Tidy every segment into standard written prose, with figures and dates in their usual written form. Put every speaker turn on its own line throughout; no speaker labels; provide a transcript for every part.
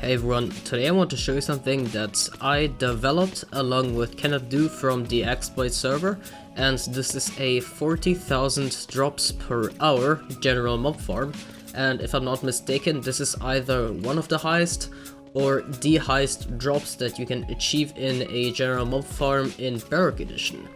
Hey everyone, today I want to show you something that I developed along with Cannot Do from the exploit server, and this is a 40,000 drops per hour general mob farm, and if I'm not mistaken this is either one of the highest or the highest drops that you can achieve in a general mob farm in Bedrock Edition.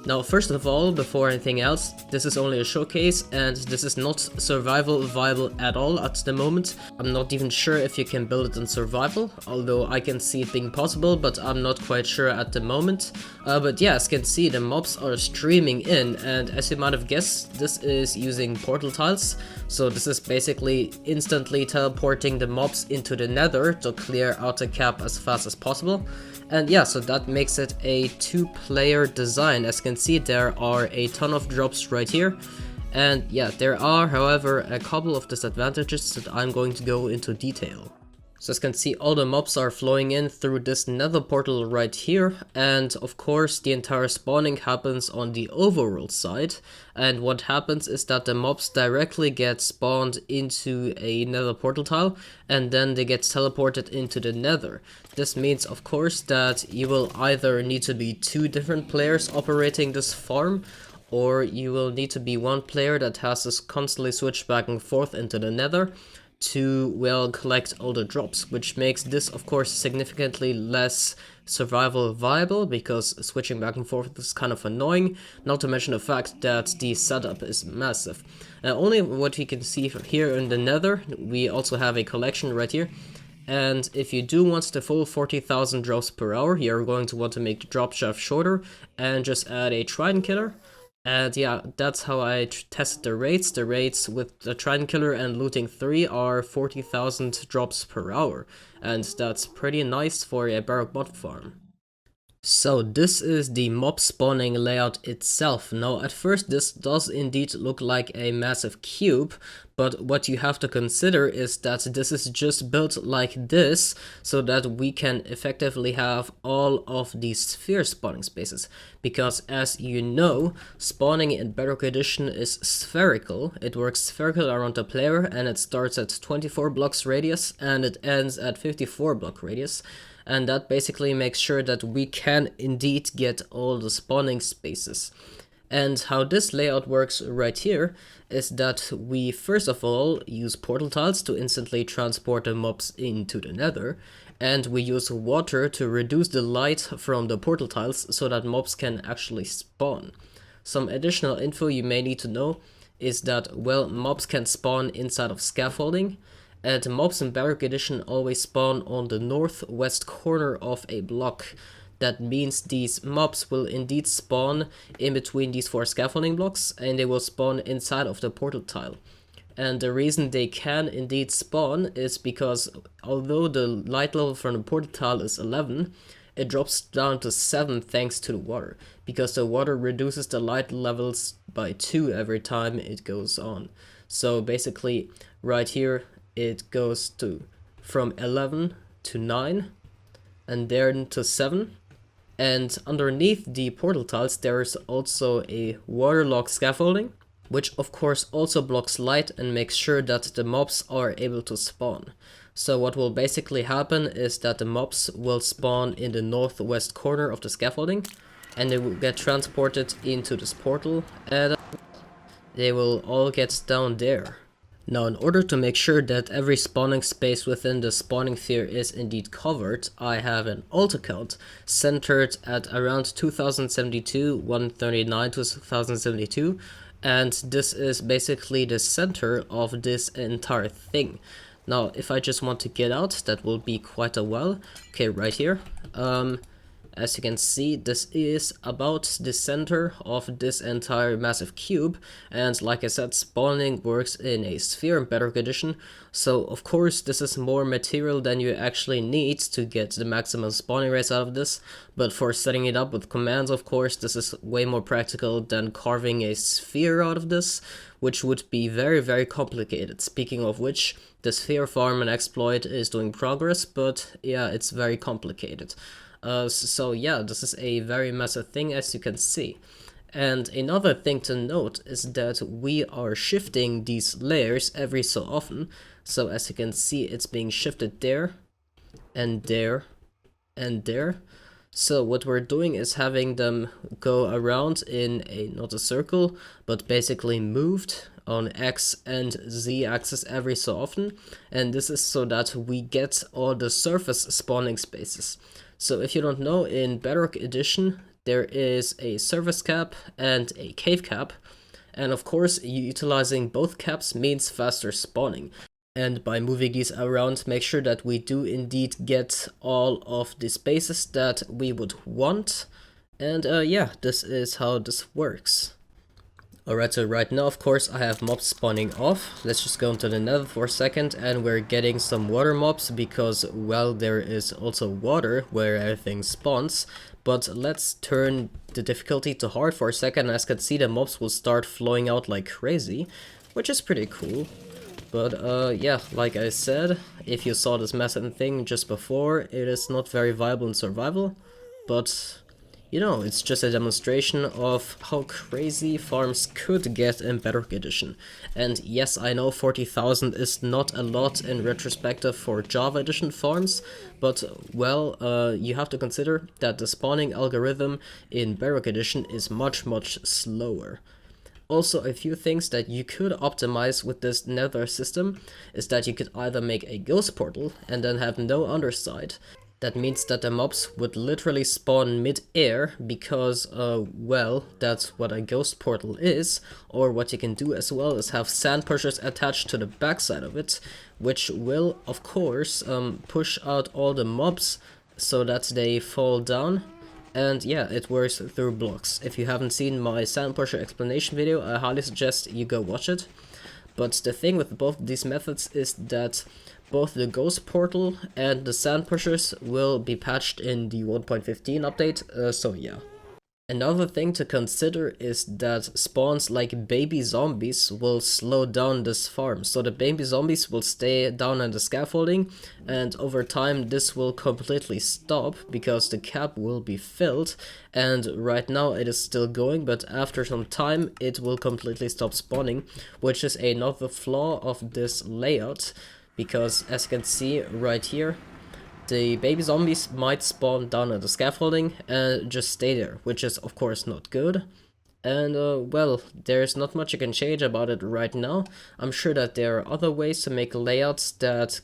Now, first of all, before anything else, this is only a showcase and this is not survival viable at all at the moment. I'm not even sure if you can build it in survival, although I can see it being possible, but I'm not quite sure at the moment. But yeah, as you can see, the mobs are streaming in, and as you might have guessed, this is using portal tiles. So this is basically instantly teleporting the mobs into the nether to clear out the cap as fast as possible. And yeah, so that makes it a two-player design. As you can see, there are a ton of drops right here. And yeah, there are, however, a couple of disadvantages that I'm going to go into detail. So as you can see, all the mobs are flowing in through this nether portal right here, and of course the entire spawning happens on the overworld side, and what happens is that the mobs directly get spawned into a nether portal tile, and then they get teleported into the nether. This means of course that you will either need to be two different players operating this farm, or you will need to be one player that has to constantly switch back and forth into the nether to, well, collect all the drops, which makes this of course significantly less survival viable, because switching back and forth is kind of annoying, not to mention the fact that the setup is massive. Only what you can see here in the nether, we also have a collection right here, and if you do want the full 40,000 drops per hour, you're going to want to make the drop shaft shorter and just add a trident killer. And yeah, that's how I tested the rates. The rates with the Trident Killer and Looting 3 are 40,000 drops per hour. And that's pretty nice for a Bedrock mod farm. So this is the mob spawning layout itself. Now at first this does indeed look like a massive cube, but what you have to consider is that this is just built like this so that we can effectively have all of these sphere spawning spaces. Because as you know, spawning in Bedrock Edition is spherical. It works spherical around the player, and it starts at 24 blocks radius and it ends at 54 block radius. And that basically makes sure that we can indeed get all the spawning spaces. And how this layout works right here is that we first of all use portal tiles to instantly transport the mobs into the nether, and we use water to reduce the light from the portal tiles so that mobs can actually spawn. Some additional info you may need to know is that, well, mobs can spawn inside of scaffolding, and mobs in Bedrock Edition always spawn on the northwest corner of a block. That means these mobs will indeed spawn in between these four scaffolding blocks, and they will spawn inside of the portal tile. And the reason they can indeed spawn is because although the light level from the portal tile is 11, it drops down to 7 thanks to the water, because the water reduces the light levels by 2 every time it goes on. So basically right here it goes to from 11 to 9 and then to 7, and underneath the portal tiles there is also a waterlogged scaffolding, which of course also blocks light and makes sure that the mobs are able to spawn. So what will basically happen is that the mobs will spawn in the northwest corner of the scaffolding, and they will get transported into this portal, and they will all get down there. Now, in order to make sure that every spawning space within the spawning sphere is indeed covered, I have an alt account centered at around 2072, 139 to 2072, and this is basically the center of this entire thing. Now, if I just want to get out, that will be quite a while. Okay, right here. As you can see, this is about the center of this entire massive cube, and like I said, spawning works in a sphere in Bedrock Edition, so of course this is more material than you actually need to get the maximum spawning rates out of this, but for setting it up with commands, of course, this is way more practical than carving a sphere out of this, which would be very complicated. Speaking of which, the sphere farm and exploit is doing progress, but yeah, it's very complicated. So yeah, this is a very massive thing, as you can see. And another thing to note is that we are shifting these layers every so often. So as you can see, it's being shifted there, and there, and there. So what we're doing is having them go around in a, not a circle, but basically moved on X and Z axis every so often. And this is so that we get all the surface spawning spaces. So if you don't know, in Bedrock Edition, there is a surface cap and a cave cap. And of course, utilizing both caps means faster spawning. And by moving these around, make sure that we do indeed get all of the spaces that we would want. And yeah, this is how this works. Alright, so right now, of course, I have mobs spawning off. Let's just go into the nether for a second, and we're getting some water mobs because, well, there is also water where everything spawns. But let's turn the difficulty to hard for a second. As you can see, the mobs will start flowing out like crazy, which is pretty cool. But yeah, like I said, if you saw this method thing just before, it is not very viable in survival, but you know, it's just a demonstration of how crazy farms could get in Bedrock Edition. And yes, I know 40,000 is not a lot in retrospective for Java Edition farms, but well, you have to consider that the spawning algorithm in Bedrock Edition is much slower. Also, a few things that you could optimize with this nether system is that you could either make a ghost portal and then have no underside. That means that the mobs would literally spawn mid-air because, well, that's what a ghost portal is. Or what you can do as well is have sand pushers attached to the backside of it, which will, of course, push out all the mobs so that they fall down. And yeah, it works through blocks. If you haven't seen my sand pusher explanation video, I highly suggest you go watch it. But the thing with both these methods is that both the ghost portal and the sand pushers will be patched in the 1.15 update, so yeah. Another thing to consider is that spawns like baby zombies will slow down this farm. So the baby zombies will stay down on the scaffolding, and over time this will completely stop because the cap will be filled. And right now it is still going, but after some time it will completely stop spawning, which is another flaw of this layout. Because as you can see right here, the baby zombies might spawn down at the scaffolding and just stay there, which is of course not good. And well, there's not much you can change about it right now. I'm sure that there are other ways to make layouts that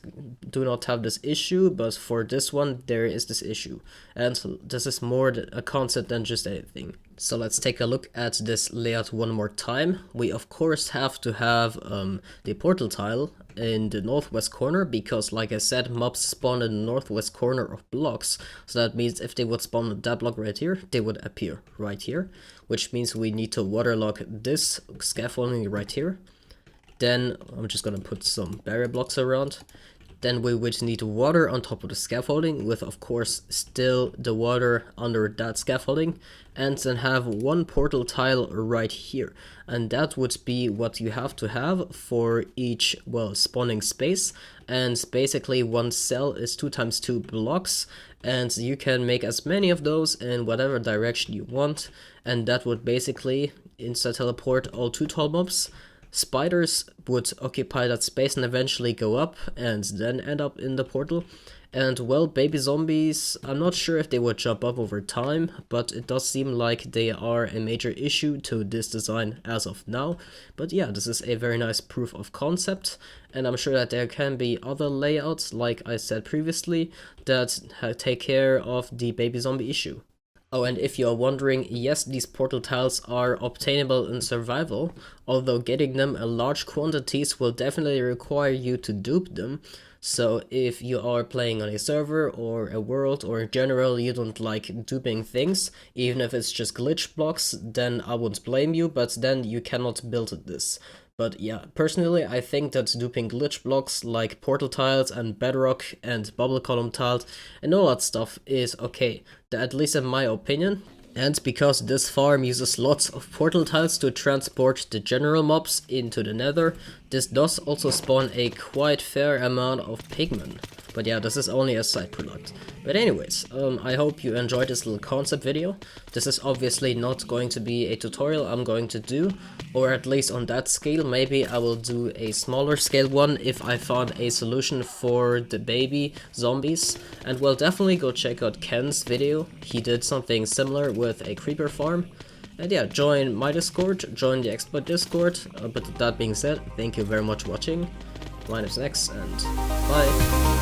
do not have this issue, but for this one there is this issue. And this is more a concept than just anything. So let's take a look at this layout one more time. We of course have to have the portal tile in the northwest corner because, like I said, mobs spawn in the northwest corner of blocks. So that means if they would spawn on that block right here, they would appear right here, which means we need to waterlog this scaffolding right here. Then I'm just gonna put some barrier blocks around. Then we would need water on top of the scaffolding with, of course, still the water under that scaffolding, and then have one portal tile right here. And that would be what you have to have for each, well, spawning space. And basically one cell is 2 times 2 blocks, and you can make as many of those in whatever direction you want. And that would basically insta-teleport all 2 tall mobs. Spiders would occupy that space and eventually go up and then end up in the portal. And well, baby zombies, I'm not sure if they would jump up over time, but it does seem like they are a major issue to this design as of now. But yeah, this is a very nice proof of concept, and I'm sure that there can be other layouts, like I said previously, that take care of the baby zombie issue. Oh, and if you are wondering, yes, these portal tiles are obtainable in survival, although getting them in large quantities will definitely require you to dupe them. So if you are playing on a server or a world, or in general you don't like duping things, even if it's just glitch blocks, then I won't blame you, but then you cannot build this. But yeah, personally I think that duping glitch blocks like portal tiles and bedrock and bubble column tiles and all that stuff is okay, at least in my opinion. And because this farm uses lots of portal tiles to transport the general mobs into the nether, this does also spawn a quite fair amount of pigmen. But yeah, this is only a side product. But anyways, I hope you enjoyed this little concept video. This is obviously not going to be a tutorial I'm going to do, or at least on that scale. Maybe I will do a smaller scale one if I found a solution for the baby zombies. And we'll definitely go check out Ken's video. He did something similar with a creeper farm. And yeah, join my Discord, join the Exploit Discord. But that being said, thank you very much for watching. My name is Nex, and bye.